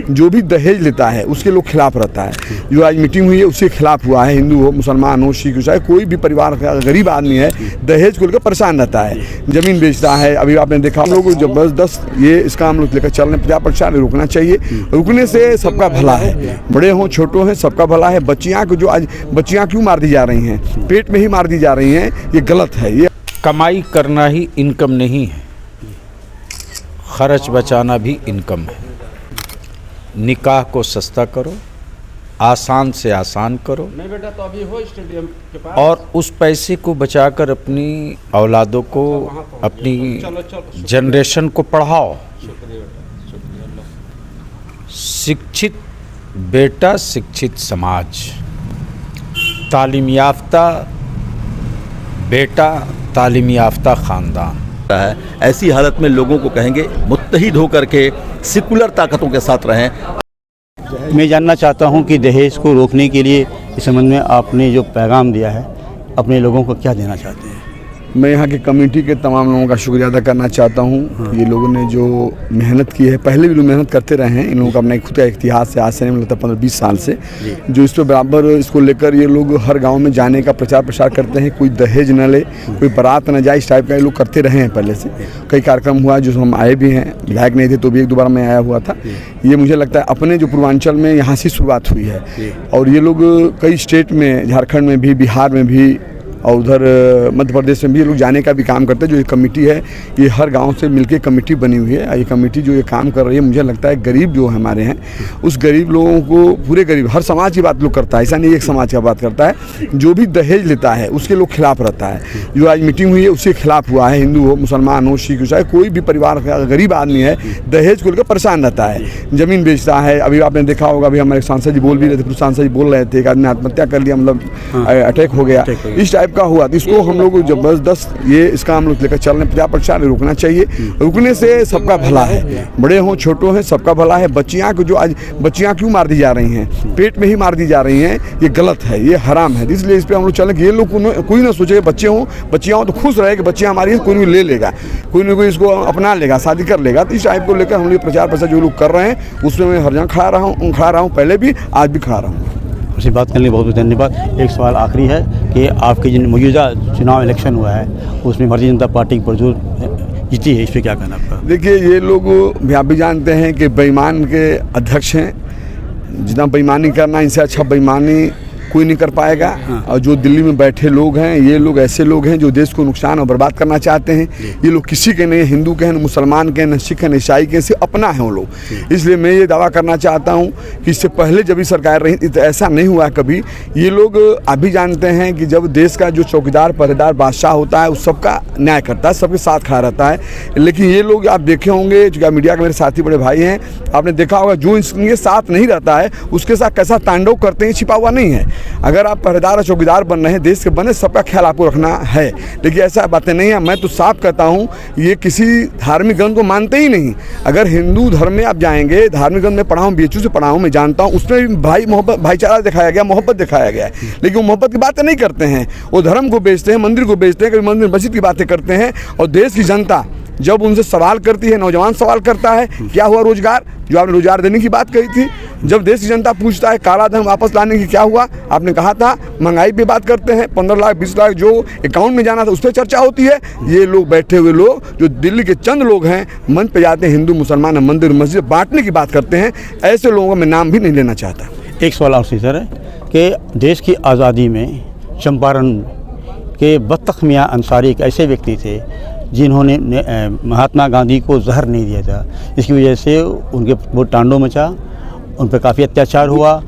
जो भी दहेज लेता है उसके लोग खिलाफ रहता है। जो आज मीटिंग हुई है उसके खिलाफ हुआ है। हिंदू हो, मुसलमान हो, सिख हो, चाहे कोई भी परिवार का गरीब आदमी है दहेज को लेकर परेशान रहता है, ज़मीन बेचता है। अभी आपने देखा हम लोग जबरदस्त ये इसका हम लोग लेकर चल रहे हैं, प्रचार रोकना चाहिए। रुकने से सबका भला है, बड़े हों छोटो हैं सबका भला है। बच्चियाँ को जो आज बच्चियाँ क्यों मार दी जा रही हैं, पेट में ही मार दी जा रही हैं, ये गलत है। ये कमाई करना ही इनकम नहीं है, खर्च बचाना भी इनकम है। निकाह को सस्ता करो, आसान से आसान करो, नहीं बेटा तो अभी हो स्टेडियम के पास, और उस पैसे को बचाकर अपनी औलादों को, अपनी जनरेशन को पढ़ाओ। शिक्षित बेटा शिक्षित समाज, तालीम याफ्ता बेटा तालीम याफ्ता ख़ानदान है। ऐसी हालत में लोगों को कहेंगे मुत्तहिद होकर के सेकुलर ताकतों के साथ रहें। मैं जानना चाहता हूं कि दहेज को रोकने के लिए इस संबंध में आपने जो पैगाम दिया है अपने लोगों को क्या देना चाहते हैं? मैं यहाँ की कमेटी के तमाम लोगों का शुक्रिया अदा करना चाहता हूँ। ये लोगों ने जो मेहनत की है, पहले भी लोग मेहनत करते रहे हैं। इन लोगों का अपना खुद का इतिहास है, आज से नहीं लगता 15-20 साल से जो इस पर बराबर इसको लेकर ये लोग हर गांव में जाने का प्रचार प्रसार करते हैं। कोई दहेज न ले, कोई बारात न जाए, इस टाइप का ये लोग करते रहे हैं पहले से। कई कार्यक्रम हुआ जो हम आए भी हैं, विधायक नहीं थे तो भी 1-2 बार मैं आया हुआ था। ये मुझे लगता है अपने जो पूर्वांचल में यहाँ से शुरुआत हुई है, और ये लोग कई स्टेट में, झारखंड में भी, बिहार में भी और उधर मध्य प्रदेश में भी ये लोग जाने का भी काम करते हैं। जो ये कमेटी है ये हर गांव से मिलके कमेटी बनी हुई है। ये कमेटी जो ये काम कर रही है, मुझे लगता है गरीब जो हमारे हैं उस गरीब लोगों को, पूरे गरीब हर समाज की बात लोग करता है, ऐसा नहीं एक समाज का बात करता है। जो भी दहेज लेता है उसके लोग खिलाफ रहता है। जो आज मीटिंग हुई है उसके खिलाफ हुआ है। हिंदू हो, मुसलमान हो, सिख हो, चाहे कोई भी परिवार का गरीब आदमी है दहेज को लेकर परेशान रहता है, ज़मीन बेचता है। अभी आपने देखा होगा, अभी हमारे सांसद जी बोल भी रहे थे, कुछ सांसद जी बोल रहे थे एक आदमी आत्महत्या कर लिया, मतलब अटैक हो गया, इस टाइप का हुआ। इसको हम लोग जबरदस्त ये इसका हम लोग लेकर चल रहे हैं, प्रचार रोकना चाहिए। रुकने से सबका भला है, बड़े हों छोटो हैं सबका भला है। बच्चियाँ को जो आज बच्चियाँ क्यों मार दी जा रही हैं, पेट में ही मार दी जा रही हैं, ये गलत है, ये हराम है। इसलिए इस पर हम लोग चलें कि ये लोग कोई ना सोचे बच्चे हों, बच्चियाँ हों तो खुश रहे कि बच्चियाँ हमारी हैं, कोई नहीं ले लेगा, कोई ना कोई इसको अपना लेगा, शादी कर लेगा। तो इस टाइप को लेकर हम लोग प्रचार प्रसार जो लोग कर रहे हैं उसमें मैं हर जगह खड़ा रहा हूँ, पहले भी आज भी खड़ा रहूँगा। उससे बात करने के लिए बहुत बहुत धन्यवाद। एक सवाल आखिरी है कि आपके जिन मौजूदा चुनाव इलेक्शन हुआ है उसमें भारतीय जनता पार्टी पुरजोर जीती है, इस पर क्या कहना आपका? देखिए ये लोग आप भी जानते हैं कि बेईमान के अध्यक्ष हैं। जितना बेईमानी करना, इनसे अच्छा बेईमानी कोई नहीं कर पाएगा। और जो दिल्ली में बैठे लोग हैं ये लोग ऐसे लोग हैं जो देश को नुकसान और बर्बाद करना चाहते हैं। ये लोग किसी के नहीं, हिंदू के हैं, न मुसलमान के हैं, न सिख हैं, न ईसाई के हैं, सिर्फ अपना है वो लोग। इसलिए मैं ये दावा करना चाहता हूँ कि इससे पहले जब भी सरकार रही तो ऐसा नहीं हुआ कभी। ये लोग अभी जानते हैं कि जब देश का जो चौकीदार पहरेदार बादशाह होता है उस सबका न्याय करता है, सबके साथ खड़ा रहता है। लेकिन ये लोग आप देखे होंगे, जो मीडिया के मेरे साथी बड़े भाई हैं, आपने देखा होगा जो इनके साथ नहीं रहता है उसके साथ कैसा तांडव करते हैं, छिपा हुआ नहीं है। अगर आप पहरेदार और चौकीदार बन रहे हैं, देश के बने, सबका ख्याल आपको रखना है। लेकिन ऐसा बातें नहीं है। मैं तो साफ कहता हूँ ये किसी धार्मिक ग्रंथ को मानते ही नहीं। अगर हिंदू धर्म में आप जाएंगे, धार्मिक ग्रंथ में पढ़ा हूँ, BHU से पढ़ा हूँ, मैं जानता हूँ, उसमें भी भाईचारा दिखाया गया, मोहब्बत दिखाया गया है। लेकिन वो मोहब्बत की बातें नहीं करते हैं, वो धर्म को बेचते हैं, मंदिर को बेचते हैं, कभी मंदिर मस्जिद की बातें करते हैं। और देश की जनता जब उनसे सवाल करती है, नौजवान सवाल करता है क्या हुआ रोजगार, जो आपने रोजगार देने की बात कही थी, जब देश की जनता पूछता है काला धन वापस लाने की क्या हुआ, आपने कहा था, महंगाई पे बात करते हैं, 15 लाख 20 लाख जो अकाउंट में जाना था उस पर चर्चा होती है। ये लोग बैठे हुए लोग जो दिल्ली के चंद लोग हैं मंच पे जाते हैं, हिंदू मुसलमान मंदिर मस्जिद बांटने की बात करते हैं। ऐसे लोगों का मैं नाम भी नहीं लेना चाहता। एक सवाल और सर है कि देश की आज़ादी में चंपारण के बत्तख मियाँ अंसारी एक ऐसे व्यक्ति थे जिन्होंने महात्मा गांधी को जहर नहीं दिया था, इसकी वजह से उनके वो तांडव मचा, उन पर काफ़ी अत्याचार हुआ।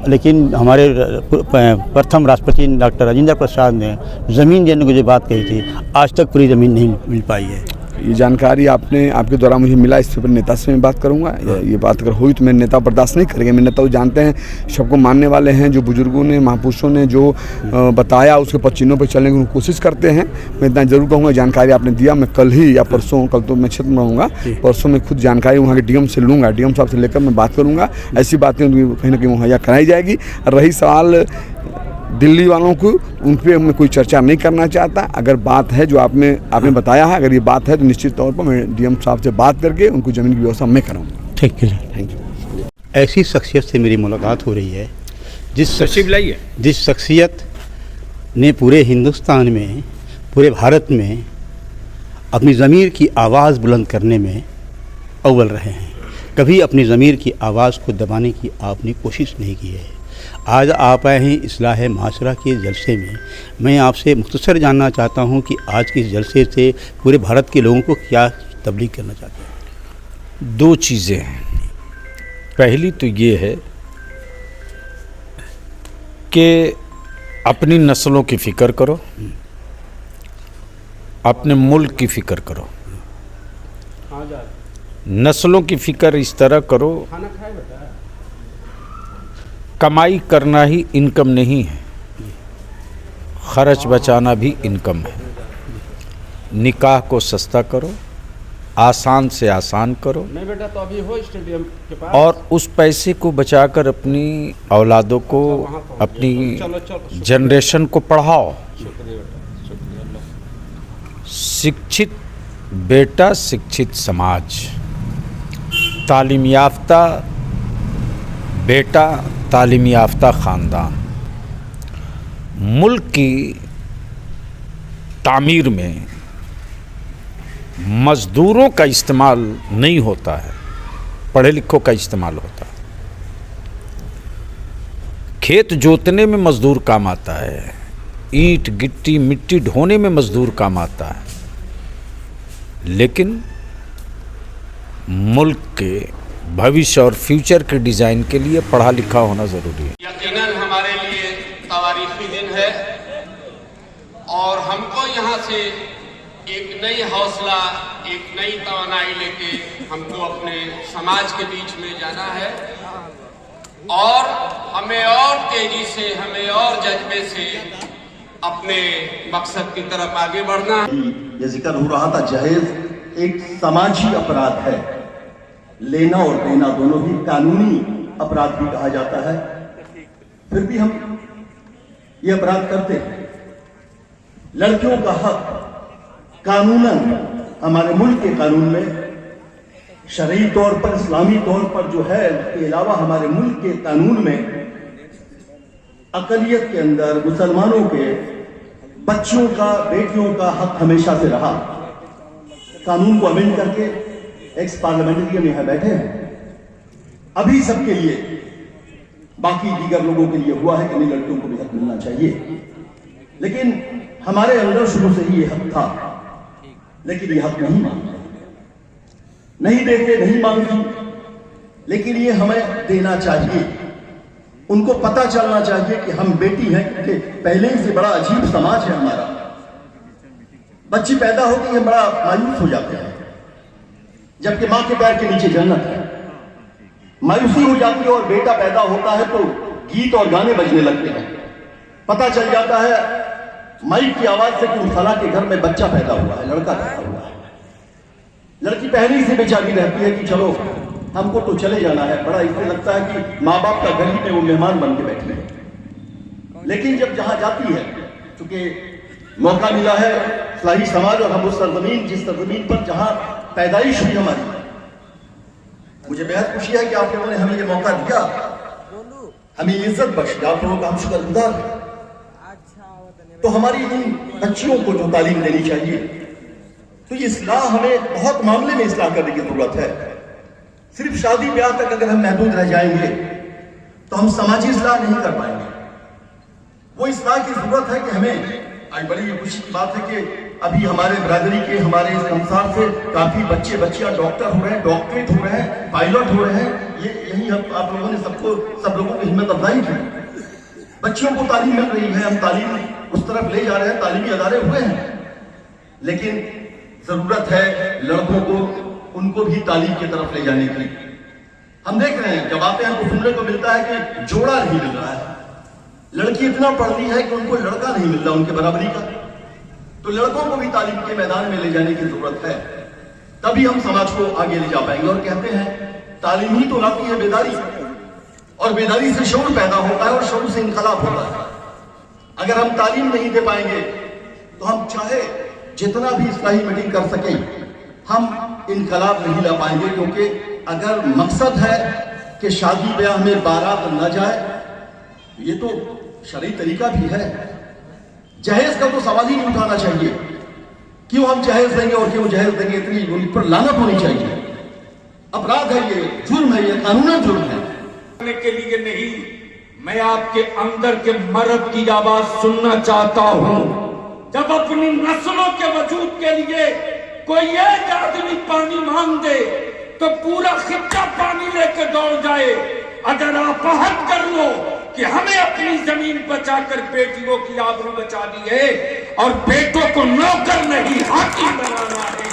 लेकिन हमारे प्रथम राष्ट्रपति डॉक्टर राजेंद्र प्रसाद ने ज़मीन देने की जो बात कही थी, आज तक पूरी ज़मीन नहीं मिल पाई है। ये जानकारी आपके द्वारा मुझे मिला, इस पर नेता से मैं बात करूंगा। ये बात अगर हुई तो मैं नेता बर्दाश्त नहीं करेंगे। मेरे नेता जानते हैं, सबको मानने वाले हैं, जो बुजुर्गों ने, महापुरुषों ने जो बताया उसके पचिनों पर चलने की कोशिश करते हैं। मैं इतना जरूर कहूँगा, जानकारी आपने दिया, मैं कल ही या परसों, कल तो मैं क्षेत्र में रहूँगा, परसों में खुद जानकारी वहाँ के DM से लूँगा, DM साहब से लेकर मैं बात करूँगा। ऐसी बातें कहीं ना कहीं मुहैया कराई जाएगी। रही सवाल दिल्ली वालों को, उन पर मैं कोई चर्चा नहीं करना चाहता। अगर बात है जो आपने बताया है, अगर ये बात है तो निश्चित तौर पर मैं DM साहब से बात करके उनको ज़मीन की व्यवस्था मैं कराऊँगा। ठीक है, थैंक यू। ऐसी शख्सियत से मेरी मुलाकात हो रही है जिस शख्सियत ने पूरे हिंदुस्तान में, पूरे भारत में अपनी ज़मीर की आवाज़ बुलंद करने में अव्वल रहे हैं। कभी अपनी ज़मीर की आवाज़ को दबाने की आपने कोशिश नहीं की है। आज आप आए हैं इस्लाह माशरा के जलसे में। मैं आपसे मुख्तसर जानना चाहता हूं कि आज के इस जलसे से पूरे भारत के लोगों को क्या तबलीग करना चाहते हैं। दो चीज़ें हैं। पहली तो ये है कि अपनी नस्लों की फ़िक्र करो, अपने मुल्क की फ़िक्र करो। नस्लों की फ़िक्र इस तरह करो, खाना खाए बेटा। कमाई करना ही इनकम नहीं है, खर्च बचाना भी इनकम है। निकाह को सस्ता करो, आसान से आसान करो, नहीं बेटा तो अभी हो स्टेडियम के पास। और उस पैसे को बचाकर अपनी औलादों को, अपनी जनरेशन को पढ़ाओ। शिक्षित बेटा, शिक्षित समाज, तालीम याफ्ता बेटा, तालीम याफ्ता ख़ानदान। मुल्क की तामीर में मज़दूरों का इस्तेमाल नहीं होता है, पढ़े लिखों का इस्तेमाल होता है। खेत जोतने में मज़दूर काम आता है, ईंट गिट्टी मिट्टी ढोने में मज़दूर काम आता है, लेकिन मुल्क के भविष्य और फ्यूचर के डिज़ाइन के लिए पढ़ा लिखा होना ज़रूरी है। यकीनन हमारे लिए तारीखी दिन है और हमको यहाँ से एक नई हौसला, एक नई तवानाई लेके हमको अपने समाज के बीच में जाना है और हमें और तेजी से, हमें और जज्बे से अपने मकसद की तरफ आगे बढ़ना है। ये जिक्र हो रहा था, जहेज एक समाजी अपराध है। लेना और देना दोनों ही कानूनी अपराध भी कहा जाता है, फिर भी हम ये अपराध करते हैं। लड़कियों का हक कानूनन हमारे मुल्क के कानून में, शरई तौर पर, इस्लामी तौर पर जो है, उसके अलावा हमारे मुल्क के कानून में अकलियत के अंदर मुसलमानों के बच्चों का, बेटियों का हक हमेशा से रहा। कानून को अमेंड करके एक्स पार्लियामेंटेरियन यहाँ बैठे हैं, अभी सबके लिए, बाकी दीगर लोगों के लिए हुआ है कि नहीं, लड़कियों को भी हक मिलना चाहिए। लेकिन हमारे अंदर शुरू से ही ये हक था, लेकिन ये हक नहीं मांगते, नहीं देते, नहीं मांगती, लेकिन ये हमें देना चाहिए। उनको पता चलना चाहिए कि हम बेटी हैं, क्योंकि पहले ही से बड़ा अजीब समाज है हमारा। बच्ची पैदा होती है, बड़ा मायूस हो जाते हैं, जबकि मां के पैर के नीचे जन्नत है। मायूसी हो जाती है और बेटा पैदा होता है तो गीत और गाने बजने लगते हैं। पता चल जाता है माइक की आवाज से कि उस फला के घर में बच्चा पैदा हुआ है, लड़का पैदा हुआ है। लड़की पहले से बेचारी रहती है कि चलो हमको तो चले जाना है, बड़ा इससे लगता है कि माँ बाप का घर ही में वो मेहमान बन के बैठे हैं। लेकिन जब जहां जाती है, चूंकि मौका मिला है इस्लाही समाज और हम उस सरजमीन, जिस सरजमीन पर जहां पैदाइश हुई हमारी, मुझे बेहद खुशी है कि आप लोगों ने हमें ये मौका दिया, हमें इज्जत बख्शी, आप लोगों का हम शुक्रगुजार हैं। तो हमारी इन बच्चियों को जो तालीम देनी चाहिए, तो ये इस्लाह, हमें बहुत मामले में इस्लाह करने की जरूरत है। सिर्फ शादी ब्याह तक अगर हम महदूद रह जाएंगे तो हम समाजी इस्लाह नहीं कर पाएंगे। वो इस्लाह की जरूरत है कि हमें, आज बड़ी ये खुशी की बात है कि अभी हमारे बरादरी के, हमारे इस संसार से काफी बच्चे बच्चियां डॉक्टर हो रहे हैं, डॉक्टरेट हो रहे हैं, पायलट हो रहे हैं। ये यही आप लोगों ने सब लोगों की हिम्मत अफजाई की। बच्चियों को तालीम मिल रही है, हम तालीम उस तरफ ले जा रहे हैं, तालीमी अदारे हुए हैं, लेकिन जरूरत है लड़कों को, उनको भी तालीम की तरफ ले जाने की। हम देख रहे हैं जब आते हैं तो सुनने को मिलता है कि जोड़ा नहीं मिल रहा है, लड़की इतना पढ़ती है कि उनको लड़का नहीं मिल रहा उनके बराबरी का। तो लड़कों को भी तालीम के मैदान में ले जाने की जरूरत है, तभी हम समाज को आगे ले जा पाएंगे। और कहते हैं तालीम ही तो लाती है बेदारी, और बेदारी से शऊर पैदा होता है और शऊर से इनकलाब होता है। अगर हम तालीम नहीं दे पाएंगे तो हम चाहे जितना भी इस्लाही मीटिंग कर सकें, हम इनकलाब नहीं ला पाएंगे। क्योंकि अगर मकसद है कि शादी ब्याह में बारात न जाए, ये तो शरई तरीका भी है। जहेज का तो सवाल ही नहीं उठाना चाहिए। क्यों हम जहेज देंगे और क्यों जहेज देंगे, इतनी उन पर लानत होनी चाहिए। अपराध है ये, जुर्म है ये, कानूनन जुर्म है। के लिए नहीं, मैं आपके अंदर के मर्द की आवाज सुनना चाहता हूं। जब अपनी नस्लों के वजूद के लिए कोई एक आदमी पानी मांग दे तो पूरा खित्ता पानी लेकर दौड़ जाए। अगर आप अहद कर लो कि हमें अपनी जमीन बचाकर बेटियों की आबरू बचा दी है और बेटों को नौकर नहीं हाकिम बनाना है,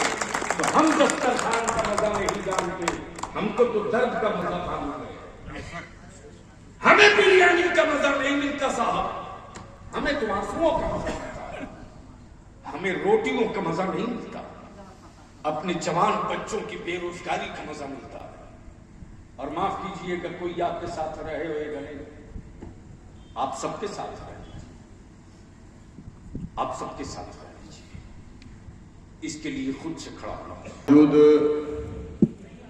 तो हम दस्तरखान का मजा नहीं जानते, हमको तो दर्द का मजा मालूम है। हमें बिरयानी का मजा नहीं मिलता साहब, हमें तो आंसुओं का मजा मिलता है, हमें रोटियों का मजा नहीं मिलता, अपने जवान बच्चों की बेरोजगारी का मजा मिलता है। और माफ कीजिएगा कोई आपके साथ रहे हुए गले, आप सबके साथ रहे, आप सबके साथ रह लीजिए, इसके लिए खुद से खड़ा होना।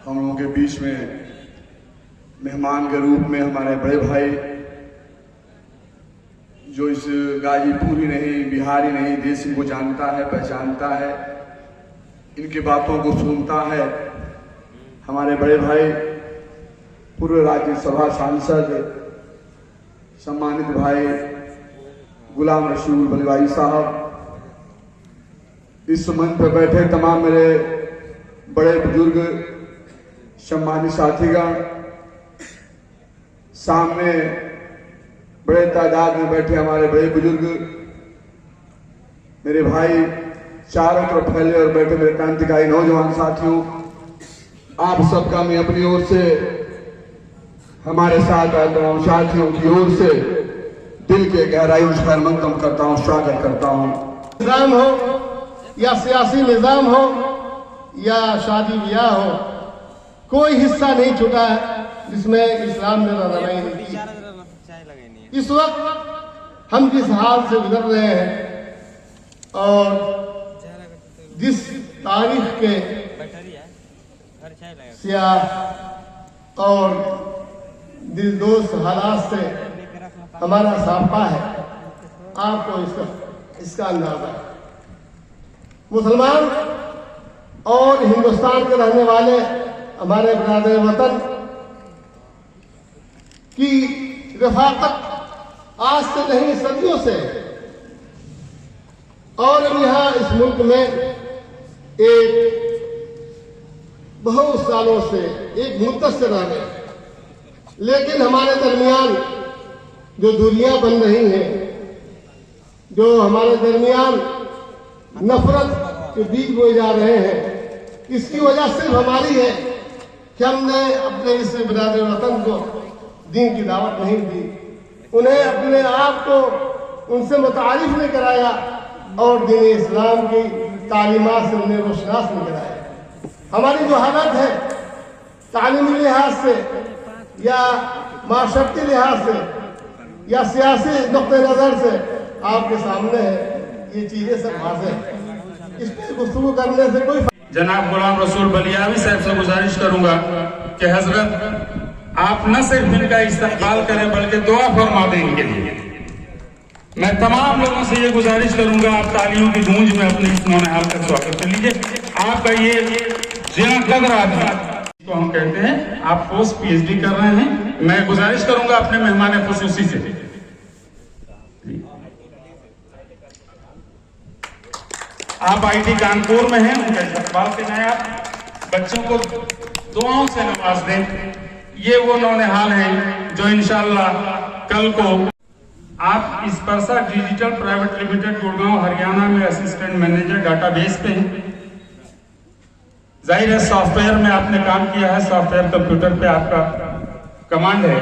हम लोगों के बीच में मेहमान के रूप में हमारे बड़े भाई, जो इस गाजीपुर ही नहीं, बिहार ही नहीं, देश को जानता है, पहचानता है, इनकी बातों को सुनता है, हमारे बड़े भाई पूर्व राज्यसभा सांसद सम्मानित भाई गुलाम रसूल बलवाई साहब, इस मंच पर बैठे तमाम मेरे बड़े बुजुर्ग सम्मानित साथीगण, सामने बड़े तादाद में बैठे हमारे बड़े बुजुर्ग, मेरे भाई चारों तरफ फैले और बैठे मेरे क्रांतिकारी नौजवान साथियों, आप सबका मैं अपनी ओर से, हमारे साथ साथियों की ओर से दिल के गहराइयों से खैर मकदम करता हूँ, स्वागत करता हूँ। निज़ाम हो या सियासी निज़ाम हो या शादी ब्याह हो, कोई हिस्सा नहीं छूटा है जिसमें इस्लाम ने रहनुमाई नहीं की। इस वक्त हम जिस हाल से गुजर रहे हैं और जिस तारीख के स्याह और दिलदोज़ हालात से हमारा साफा है, आपको इसका अंदाजा है। मुसलमान और हिंदुस्तान के रहने वाले हमारे बिरादर वतन की रफाकत आज से नहीं सदियों से, और यहाँ इस मुल्क में एक बहुत सालों से एक मुद्दत से रह गए, लेकिन हमारे दरमियान जो दूरियां बन रही हैं, जो हमारे दरमियान नफरत के बीज बोए जा रहे हैं, इसकी वजह सिर्फ हमारी है कि हमने अपने इस बिरादर वतन को दीन की दावत नहीं दी, उन्हें अपने आप को उनसे मुतारिफ नहीं कराया और दीन इस्लाम की तालीमात से उन्हें रोशनास नहीं कराया। हमारी जो हालत है तालीमी लिहाज से या माशरती लिहाज से या सियासी नुक्ते नज़र से आपके सामने है, ये चीज़ें सब वाज़ेह है, इस पर गुफ्तगू करने से कोई। जनाब गुलाम रसूल बलियावी साहब से गुजारिश करूंगा कि हजरत आप न सिर्फ इनका इस्तकबाल करें बल्कि दुआ फरमा दें इनके लिए। मैं तमाम लोगों से ये गुजारिश करूंगा, आप तालियों की गूंज में अपने इस नौनिहाल का स्वागत कर लीजिए। आपका ये जिला कदर आदमी तो हम कहते हैं, आप पोस्ट पीएचडी कर रहे हैं, मैं गुजारिश करूंगा अपने मेहमान खुसूसी से, आप आईटी कानपुर में हैं, उनका इस्तकबाल के नए आप बच्चों को दुआओं से नवाज दें। ये वो नौनिहाल हैं जो इंशाअल्लाह कल को आप इस Parsa digital private limited Gurgaon Haryana में असिस्टेंट मैनेजर डाटाबेस पे हैं। जाहिर है सॉफ्टवेयर में आपने काम किया है, सॉफ्टवेयर कंप्यूटर पे आपका कमांड है,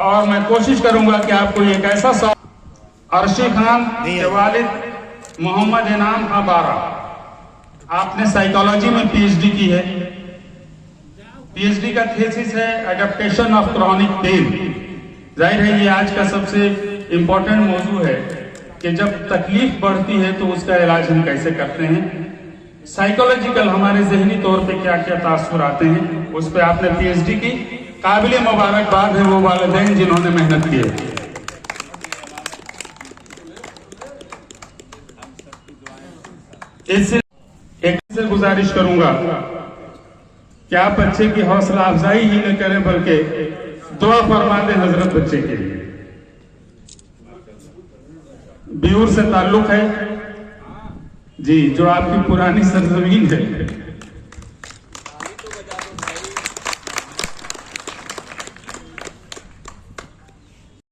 और मैं कोशिश करूंगा कि आपको एक ऐसा अर्शी खान के वालिद मोहम्मद इनाम खां बारा, आपने साइकोलॉजी में पीएचडी की है, पीएचडी का थीसिस है एडेप्टेशन ऑफ क्रॉनिक पेन। जाहिर है ये आज का सबसे इम्पोर्टेंट मौजू है कि जब तकलीफ बढ़ती है तो उसका इलाज हम कैसे करते हैं, साइकोलॉजिकल हमारे जहनी तौर पे क्या क्या तासुर आते हैं, उस पर आपने पीएचडी की काबिल मुबारकबाद है वो वालिदैन जिन्होंने मेहनत की है। इससे एक से गुजारिश करूंगा कि आप बच्चे की हौसला अफजाई ही न करें बल्कि दुआ फरमा दें हजरत बच्चे के लिए। बियूर से ताल्लुक है जी, जो आपकी पुरानी सरजमीन है।